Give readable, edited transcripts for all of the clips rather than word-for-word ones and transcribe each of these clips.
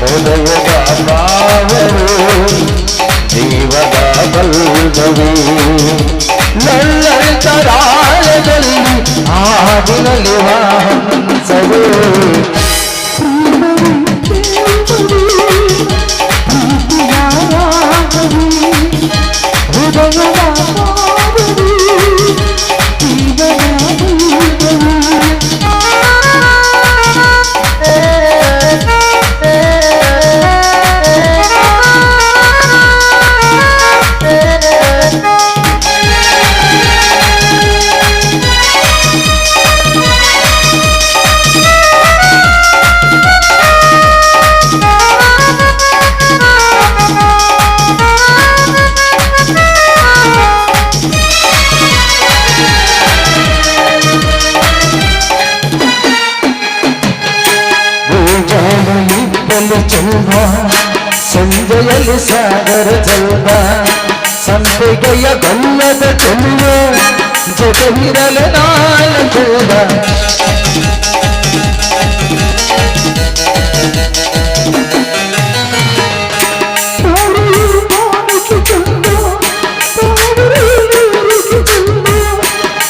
ಹೃದಯದ ಭಾವವು ಜೀವದ ಬಲ್ಲವೇ ನಲ್ಲಂತರಾಳದಲ್ಲಿ ಹಾಡಿನಲಿವ ಹಂಸವೇ ಸಂಜೆಯಲ್ಲಿ ಸಾಗರ ಚಲ್ದ ಸಂಪಿಗೆಯ ಗಲ್ಲದ ಚೆಲುವೆ ಜೊತೆಗಿರಲು ನಾನು ಚಲ್ದ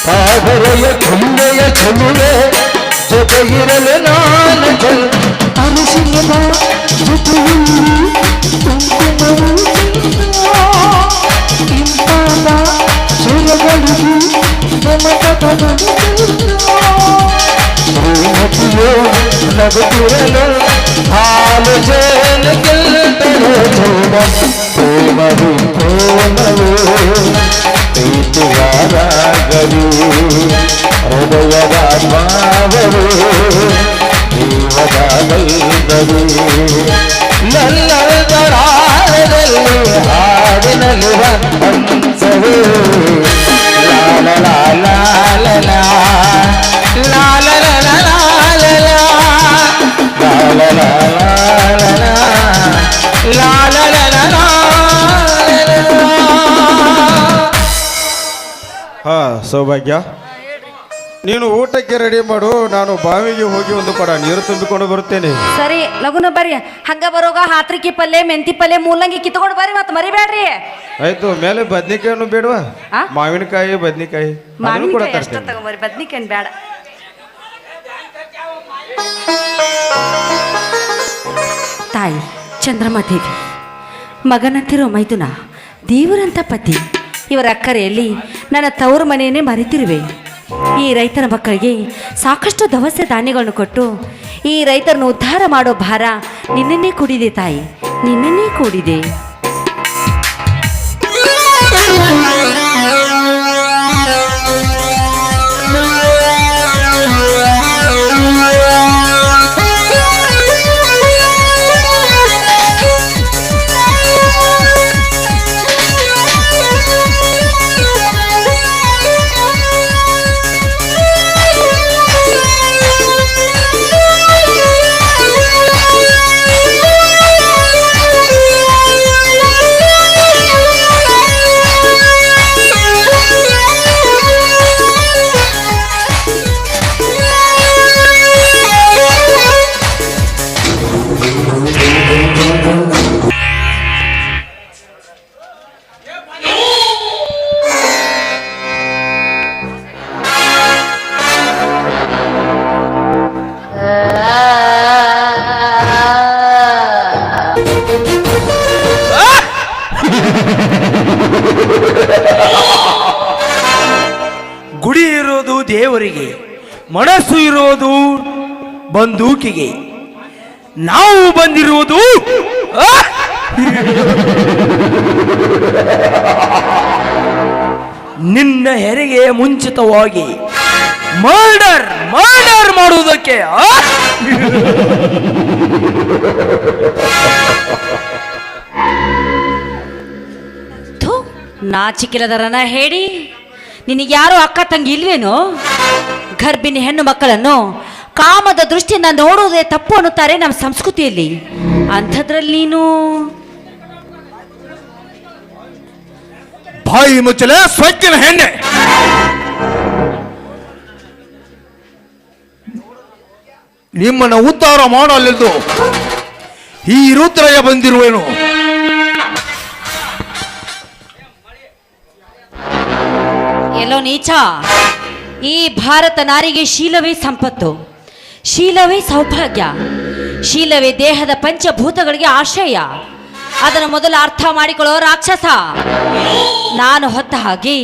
ಸಾಗರೆಯ ಕೊಂಡೆಯ ಚೆಲುವೆ ಜೊತೆಗಿರಲು ನಾನು ಚಲ್ದ ಅನುಸಿಂಗದ ಇಂಪಾದ ಸುರಗಳಿಗೆ ಶ್ರೀಮತಿಯೋ ನಗುತ್ತಿರಲು ಹಾಲು ಜೇನು ಗೆಲ್ಲುತ್ತಲೇ ಪ್ರೇಮವು ಪ್ರೇಮವು ಪ್ರೀತಿಯ ರಾಗವು ಹೃದಯದ ಭಾವವು ಜೀವದ ಬಲ್ಲವೇ ನಲ್ಲದರಾಳದಲ್ಲಿ ಹಾಡಿನಲಿವ ಹಂಸವೇ ಲಾಲ ಲಾಲ ಲಾಲ ಲಾಲ ಹಾ ಸೌಭಾಗ್ಯ, ನೀನು ಊಟಕ್ಕೆ ರೆಡಿ ಮಾಡು. ನಾನು ಬಾವಿಗೆ ಹೋಗಿ ಒಂದು ಕೊಡ ನೀರು ತುಂಬಿಕೊಂಡು ಬರುತ್ತೇನೆ. ಸರಿ, ಲಗುನ ಬರ್ರಿ. ಹಂಗ ಬರೋಗ ಹಾತ್ರಿಕಿ ಪಲ್ಲೆ, ಮೆಂತಿ ಪಲ್ಲೆ, ಮೂಲಂಗಿ ಕಿತ್ಕೊಂಡು ಬರ್ರಿ. ಮತ್ತೆ ಮರಿಬೇಡ್ರಿ. ಆಯ್ತು. ಮೇಲೆ ಬದ್ನಿಕಾಯನ್ನು ಬೇಡವಾ? ಮಾವಿನಕಾಯಿ, ಬದ್ನಿಕಾಯಿ ಅಷ್ಟ ತಗೊಂಬರಿ. ಬದ್ನಿಕಾಯಿ ಬೇಡ. ತಾಯಿ ಚಂದ್ರಮಾದೇವಿ, ಮಗನಂತಿರೋ ಮೈದುನ, ದೇವರಂತ ಪತಿ, ಇವರ ಅಕ್ಕರೆಯಲ್ಲಿ ನನ್ನ ತವರು ಮನೆಯನ್ನೇ ಮರೆತಿರುವೆ. ಈ ರೈತರ ಮಕ್ಕಳಿಗೆ ಸಾಕಷ್ಟು ದವಸ ಧಾನ್ಯಗಳನ್ನು ಕೊಟ್ಟು ಈ ರೈತರನ್ನು ಉದ್ಧಾರ ಮಾಡೋ ಭಾರ ನಿನ್ನನ್ನೇ ಕೂಡಿದೆ ತಾಯಿ, ನಿನ್ನನ್ನೇ ಕೂಡಿದೆ. ಗುಡಿ ಇರೋದು ದೇವರಿಗೆ, ಮನಸ್ಸು ಇರೋದು ಬಂದೂಕಿಗೆ. ನಾವು ಬಂದಿರುವುದು ನಿನ್ನ ಹೆರಿಗೆ ಮುಂಚಿತವಾಗಿ ಮರ್ಡರ್ ಮಾಡುವುದಕ್ಕೆ. ನಾಚಿಕೆಲದರನ ಹೇಳಿ, ನಿನಗ್ಯಾರೋ ಅಕ್ಕ ತಂಗಿ ಇಲ್ವೇನೋ? ಗರ್ಭಿಣಿ ಹೆಣ್ಣು ಮಕ್ಕಳನ್ನು ಕಾಮದ ದೃಷ್ಟಿಯಿಂದ ನೋಡುವುದೇ ತಪ್ಪು ಅನ್ನುತ್ತಾರೆ ನಮ್ಮ ಸಂಸ್ಕೃತಿಯಲ್ಲಿ. ಅಂಥದ್ರಲ್ಲಿ ನೀನು ಬಾಯಿ ಮುಚ್ಚಲೆ ಸ್ವಚ್ಛನ ಹೆಣ್ಣೆ. ನಿಮ್ಮನ್ನು ಉದ್ಧಾರ ಮಾಡಲೆಂದು ಈ ರುದ್ರಯ್ಯ ಬಂದಿರುವೆನು. ಎಲ್ಲೋ ನೀಚ, ಈ ಭಾರತ ನಾರಿಗೆ ಶೀಲವೇ ಸಂಪತ್ತು, ಶೀಲವೇ ಸೌಭಾಗ್ಯ, ಶೀಲವೇ ದೇಹದ ಪಂಚಭೂತಗಳಿಗೆ ಆಶ್ರಯ. ಅದನ್ನು ಮೊದಲು ಅರ್ಥ ಮಾಡಿಕೊಳ್ಳೋ ರಾಕ್ಷಸ. ನಾನು ಹೊತ್ತ ಹಾಗೆ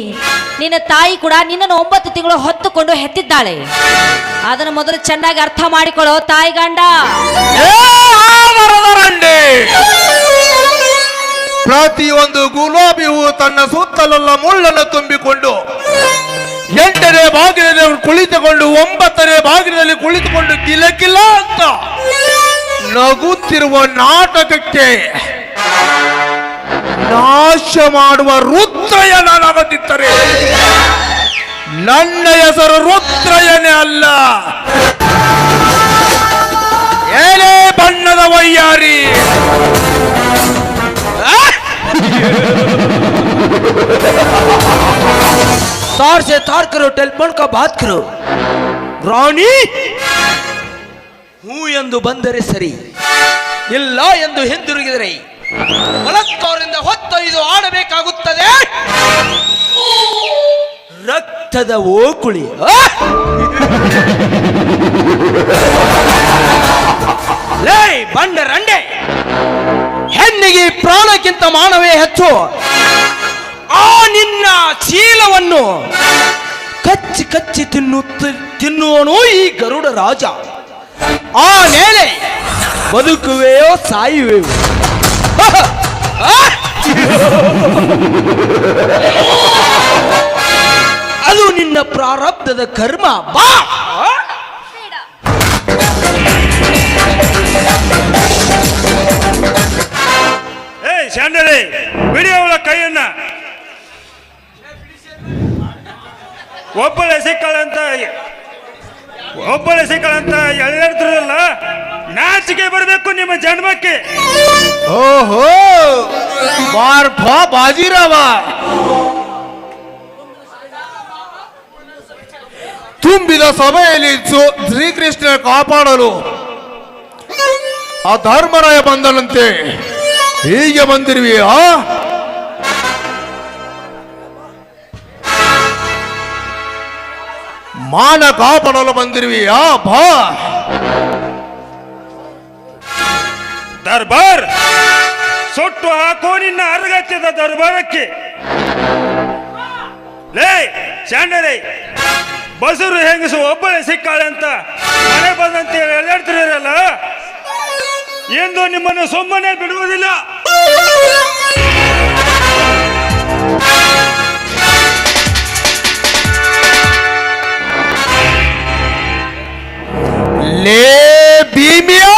ನಿನ್ನ ತಾಯಿ ಕೂಡ ನಿನ್ನನ್ನು 9 ತಿಂಗಳು ಹೊತ್ತುಕೊಂಡು ಹೆತ್ತಿದ್ದಾಳೆ. ಅದನ್ನು ಮೊದಲು ಚೆನ್ನಾಗಿ ಅರ್ಥ ಮಾಡಿಕೊಳ್ಳೋ ತಾಯಿ ಗಂಡ. ಪ್ರತಿಯೊಂದು ಗುಲಾಬಿಯು ತನ್ನ ಸುತ್ತಲೆಲ್ಲ ಮುಳ್ಳನ್ನು ತುಂಬಿಕೊಂಡು 8ನೇ ಬಾಗಿಲಲ್ಲಿ ಕುಳಿತುಕೊಂಡು 9ನೇ ಬಾಗಿಲಲ್ಲಿ ಕುಳಿತುಕೊಂಡು ಕಿಲ ಕಿಲ ಅಂತ ನಗುತ್ತಿರುವ ನಾಟಕಕ್ಕೆ ನಾಶ ಮಾಡುವ ರುದ್ರಯ್ಯ ನಾನಾಗುತ್ತಿದ್ದರೆ ನನ್ನ ಹೆಸರು ರುದ್ರಯ್ಯನೇ ಅಲ್ಲ. ಏನೇ ಬಣ್ಣದ ವಯ್ಯಾರಿ, तार से तार करो, टेलीफोन का बात करो. ರಾಣಿ ಹೂ ಎಂದು ಬಂದರೆ ಸರಿ, ಇಲ್ಲ ಎಂದು ಹಿಂದಿರುಗಿದರೆ ಬಲತ್ತವರಿಂದ ಹೊತ್ತೊಯ್ದು ಆಡಬೇಕಾಗುತ್ತದೆ. ರಕ್ತದ ಓಕುಳಿ. ಲೇ ಬಂಡರಂಡೆ, ಹೆಣ್ಣಿಗೆ ಪ್ರಾಣಕ್ಕಿಂತ ಮಾನವೇ ಹೆಚ್ಚು. ಆ ನಿನ್ನ ಚೀಲವನ್ನು ಕಚ್ಚಿ ಕಚ್ಚಿ ತಿನ್ನುವನು ಈ ಗರುಡ ರಾಜ. ಆ ಮೇಲೆ ಬದುಕುವೆಯೋ ಸಾಯುವೆಯೋ. ಅದು ನಿನ್ನ ಪ್ರಾರಬ್ಧದ ಕರ್ಮ. ಬಾ ಶಾಂಡಲೆ ಬಿಡಿಯವಳ ಕೈಯನ್ನ. ಒಬ್ಬಳೆ ಸಿಕ್ಕಳಂತ ಎಳ್ಳೆಡ್ತಿರಲ್ಲ, ನಾಚಿಕೆ ಬರಬೇಕು ನಿಮ್ಮ ಜನ್ಮಕ್ಕೆ. ಓಹೋ ಬಾರ್ಫ ಬಾಜಿರಾವ, ತುಂಬಿದ ಸಭೆಯಲ್ಲಿ ಶ್ರೀಕೃಷ್ಣ ಕಾಪಾಡಲು ಆ ಧರ್ಮರಾಯ ಬಂದನಂತೆ. ಹೀಗೆ ಬಂದಿರುವೆಯಾ? ಮಾನ ಕಾಪಾಡಲು ಬಂದಿರುವೆಯಾ? ಬಾ. ದರ್ಬಾರ್ ಸುಟ್ಟು ಹಾಕೋ ನಿನ್ನ ಅರ್ಗತ್ಯದ ದರ್ಬಾರಕ್ಕೆ. ಲೇ ಶಾಂಡರೇ, ಬಸರು ಹೆಂಗಸು ಒಬ್ಬಳೆ ಸಿಕ್ಕಾಳೆ ಅಂತ ಮನೆ ಬಂದಂತೆ ಎಳ್ಳಾಡ್ತಿರಲ್ಲ, ಎಂದು ನಿಮ್ಮನ್ನು ಸುಮ್ಮನೆ ಬಿಡುವುದಿಲ್ಲ. ಲೇ ಭೀಮಿಯಾ,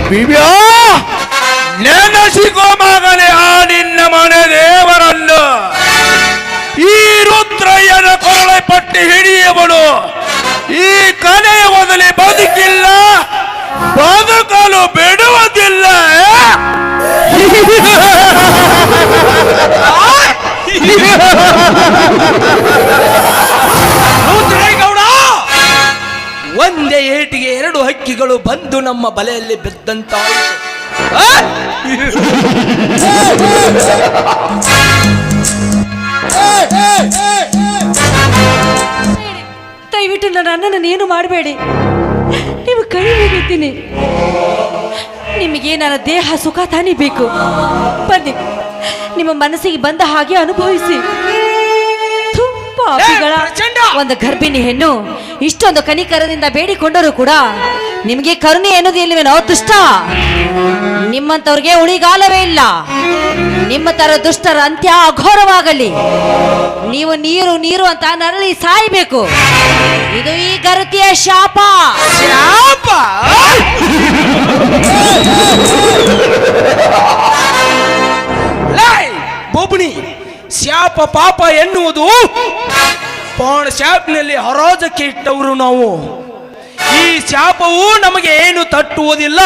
ಭೀಮಿಯಾ, ನೆನಸಿಕೋ ಮಗನೇ ಆ ನಿನ್ನ ಮನೆ ದೇವರನ್ನು. ಈ ರುದ್ರಯ್ಯನ ಕೊರಳೆ ಪಟ್ಟಿ ಹಿಡಿಯುವಳು ಈ ಕನೆಯ ಮೊದಲೇ ಬದುಕಿಲ್ಲ, ಬದುಕಲು ಬಿಡುವುದಿಲ್ಲ. ರುದ್ರೇಗೌಡ, ಒಂದೇ ಏಟಿಗೆ 2 ಹಕ್ಕಿಗಳು ಬಂದು ನಮ್ಮ ಬಲೆಯಲ್ಲಿ ಬಿದ್ದಂತಾಯಿತು. ದಯವಿಟ್ಟು ನನ್ನನ್ನು ಏನು ಮಾಡಬೇಡಿ, ನೀವು ಕೈ ಹಿಡಿತೀನಿ. ನಿಮಗೆ ನನ್ನ ದೇಹ ಸುಖ ತಾನೇ ಬೇಕು. ಬನ್ನಿ, ನಿಮ್ಮ ಮನಸ್ಸಿಗೆ ಬಂದ ಹಾಗೆ ಅನುಭವಿಸಿ. ಪಾಪಿಗಳ ಒಂದು ಗರ್ಭಿಣಿ ಹೆಣ್ಣು ಇಷ್ಟೊಂದು ಕನಿಕರದಿಂದ ಬೇಡಿಕೊಂಡರೂ ಕೂಡ ನಿಮಗೆ ಕರುಣೆ ಎನ್ನುವುದು ಇಲ್ಲವೇನೋ ದುಷ್ಟ. ನಿಮ್ಮಂತವ್ರಿಗೆ ಉಳಿಗಾಲವೇ ಇಲ್ಲ. ನಿಮ್ಮ ತರ ದುಷ್ಟರ ಅಂತ್ಯ ಅಘೋರವಾಗಲಿ. ನೀವು ನೀರು ನೀರು ಅಂತ ನರಳಿ ಸಾಯಬೇಕು. ಇದು ಈ ಗರುತಿಯ ಶಾಪ. ಶಾಪ? ಬೋಬಣಿ, ಶಾಪ ಪಾಪ ಎನ್ನುವುದು ಪಾಣ ಶಾಪ್ನಲ್ಲಿ ಹರಾಜಕ್ಕೆ ಇಟ್ಟವರು ನಾವು. ಈ ಶಾಪವು ನಮಗೆ ಏನು ತಟ್ಟುವುದಿಲ್ಲ.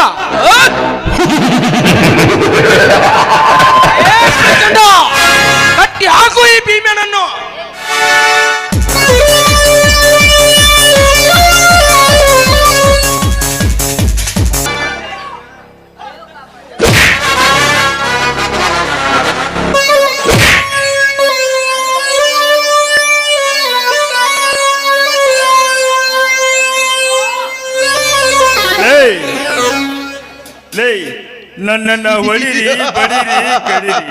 ಕಟ್ಟಿ ಹಾಕು ಈ ಭೀಮನನ್ನು. ಲೇ ನನ್ನನ್ನ ಹೊಡಿರಿ ಬಡಿರಿ ಕಡಿರಿ.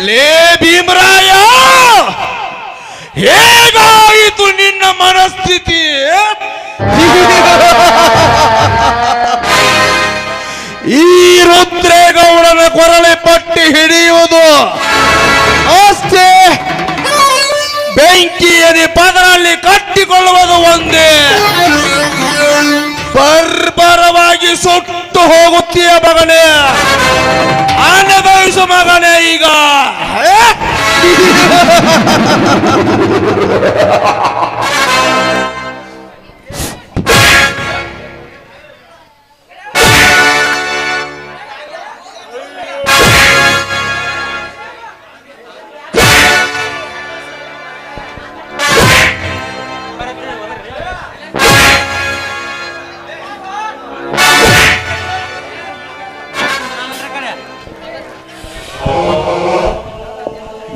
ಲೇ ಭೀಮರಾಯ, ಹೇಗಾಯಿತು ನಿನ್ನ ಮನಸ್ಥಿತಿ? ಈ ರುದ್ರೇಗೌಡನ ಕೊರಳೆ ಪಟ್ಟಿ ಹಿಡಿಯುವುದು ಅಷ್ಟೇ, ಬೆಂಕಿಯಲ್ಲಿ ಪದರಲ್ಲಿ ಕಟ್ಟಿಕೊಳ್ಳುವುದು ಒಂದೇ. ಬರ್ಬರವಾಗಿ ಸುಟ್ಟು ಹೋಗುತ್ತೀಯ ಮಗನೇ, ಅನುಭವಿಸು ಮಗನೇ ಈಗ.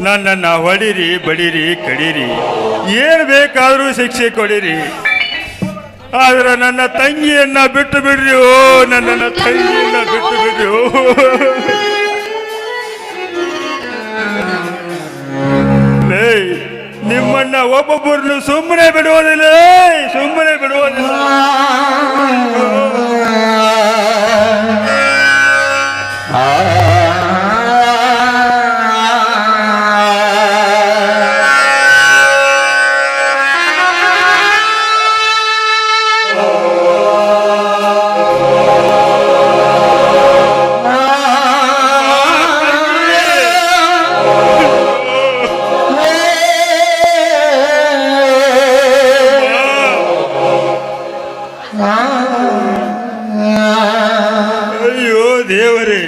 ನನ್ನನ್ನ ಹೊಡಿರಿ ಬಡಿರಿ ಕಡಿರಿ, ಏನು ಬೇಕಾದರೂ ಶಿಕ್ಷೆ ಕೊಡಿರಿ, ಆದ್ರೆ ನನ್ನ ತಂಗಿಯನ್ನ ಬಿಟ್ಟು ಬಿಡ್ರಿ. ಓ ನನ್ನ ತಂಗಿಯನ್ನ ಬಿಟ್ಟು ಬಿಡ್ರಿ. ಓ ಲೇ, ನಿಮ್ಮನ್ನ ಒಬ್ಬೊಬ್ಬರನ್ನು ಸುಮ್ಮನೆ ಬಿಡುವುದಿಲ್ಲ, ಸುಮ್ಮನೆ ಬಿಡುವುದಿಲ್ಲ. ಅಯ್ಯೋ ದೇವರೇ,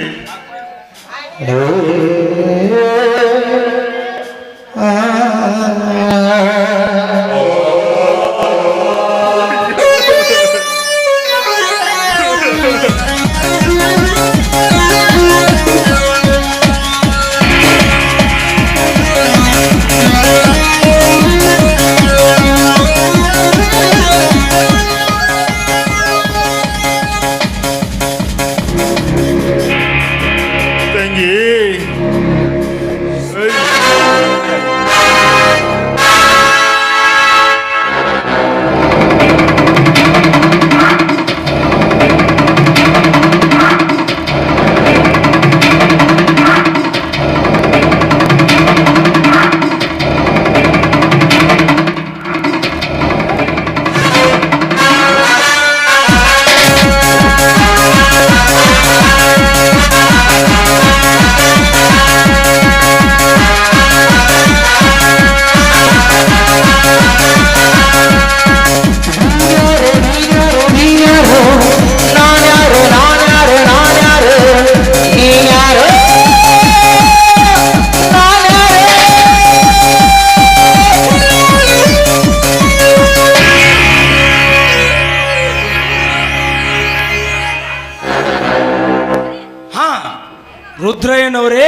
ರುದ್ರಯ್ಯನವರೇ,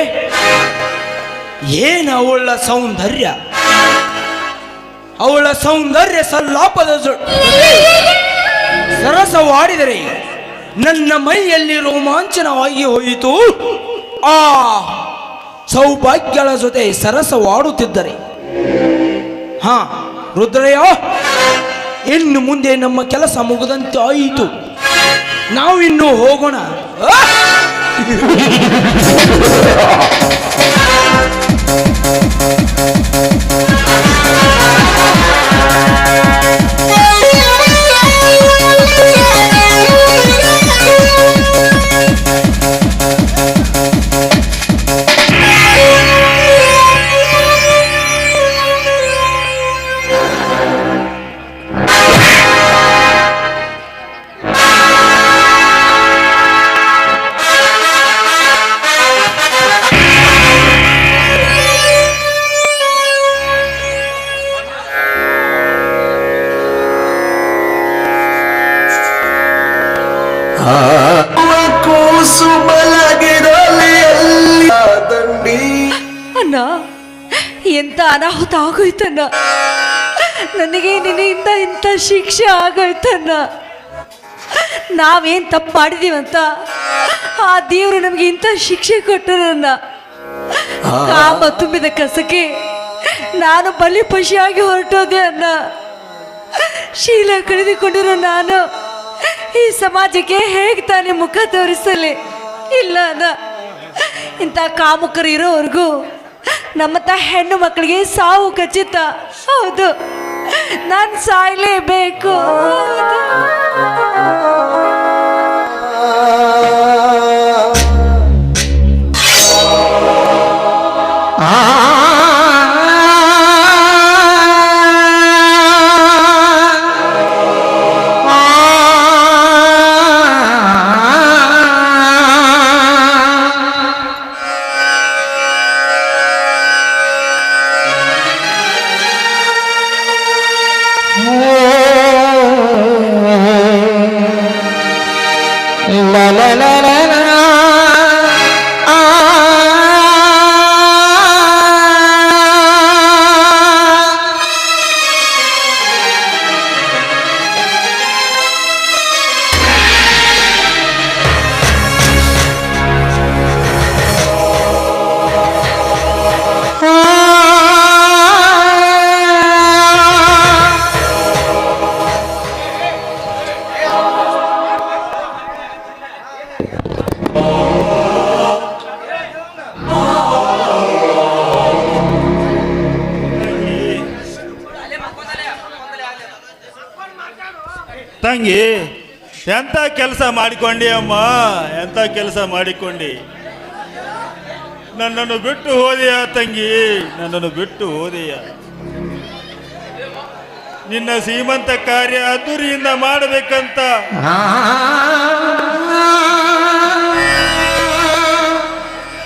ಏನು ಅವಳ ಸೌಂದರ್ಯ ಸಲ್ಲಾಪದ ಸರಸವಾಡಿದರೆ ನನ್ನ ಮೈಯಲ್ಲಿ ರೋಮಾಂಚನವಾಗಿ ಹೋಯಿತು. ಆ ಸೌಭಾಗ್ಯಗಳ ಜೊತೆ ಸರಸವಾಡುತ್ತಿದ್ದರೆ ರುದ್ರಯ್ಯ, ಇನ್ನು ಮುಂದೆ ನಮ್ಮ ಕೆಲಸ ಮುಗಿದಂತೆ ಆಯಿತು, ನಾವಿನ್ನು ಹೋಗೋಣ. ಕೂಸು ಮಲಗಿರಲಿ ಅಲ್ಲಿ ದಂಡಿ. ಅಣ್ಣ ಎಂತ ಅನಾಹುತ ಆಗೋಯ್ತಣ್ಣ, ನನಗೆ ನಿನ್ನೆಯಿಂದ ಇಂಥ ಶಿಕ್ಷೆ ಆಗೋಯ್ತಣ್ಣ. ನಾವೇನು ತಪ್ಪು ಮಾಡಿದೀವಂತ ಆ ದೇವರು ನಮಗೆ ಇಂಥ ಶಿಕ್ಷೆ ಕೊಟ್ಟರನ್ನ. ಕಾಮ ತುಂಬಿದ ಕಸಕ್ಕೆ ನಾನು ಬಲಿ ಪಶಿಯಾಗಿ ಹೊರಟೋದೆ ಅನ್ನ. ಶೀಲ ಕಳೆದುಕೊಂಡಿರೋ ನಾನು ಈ ಸಮಾಜಕ್ಕೆ ಹೇಗೆ ತಾನೇ ಮುಖ ತೋರಿಸಲಿ? ಇಲ್ಲ ಅನ್ನ, ಇಂಥ ಕಾಮುಕರು ಇರೋವರೆಗೂ ನಮ್ಮತ್ತ ಹೆಣ್ಣು ಮಕ್ಕಳಿಗೆ ಸಾವು ಖಚಿತ. ಹೌದು, ನಾನು ಸಾಯಲೇಬೇಕು. La la la la la. ತಂಗಿ, ಎಂಥ ಕೆಲಸ ಮಾಡಿಕೊಂಡಿ ಅಮ್ಮ, ಎಂಥ ಕೆಲಸ ಮಾಡಿಕೊಂಡಿ. ನನ್ನನ್ನು ಬಿಟ್ಟು ಹೋದೆಯ ತಂಗಿ, ನನ್ನನ್ನು ಬಿಟ್ಟು ಹೋದೆಯ. ನಿನ್ನ ಸೀಮಂತ ಕಾರ್ಯ ಅದ್ದೂರಿಯಿಂದ ಮಾಡಬೇಕಂತ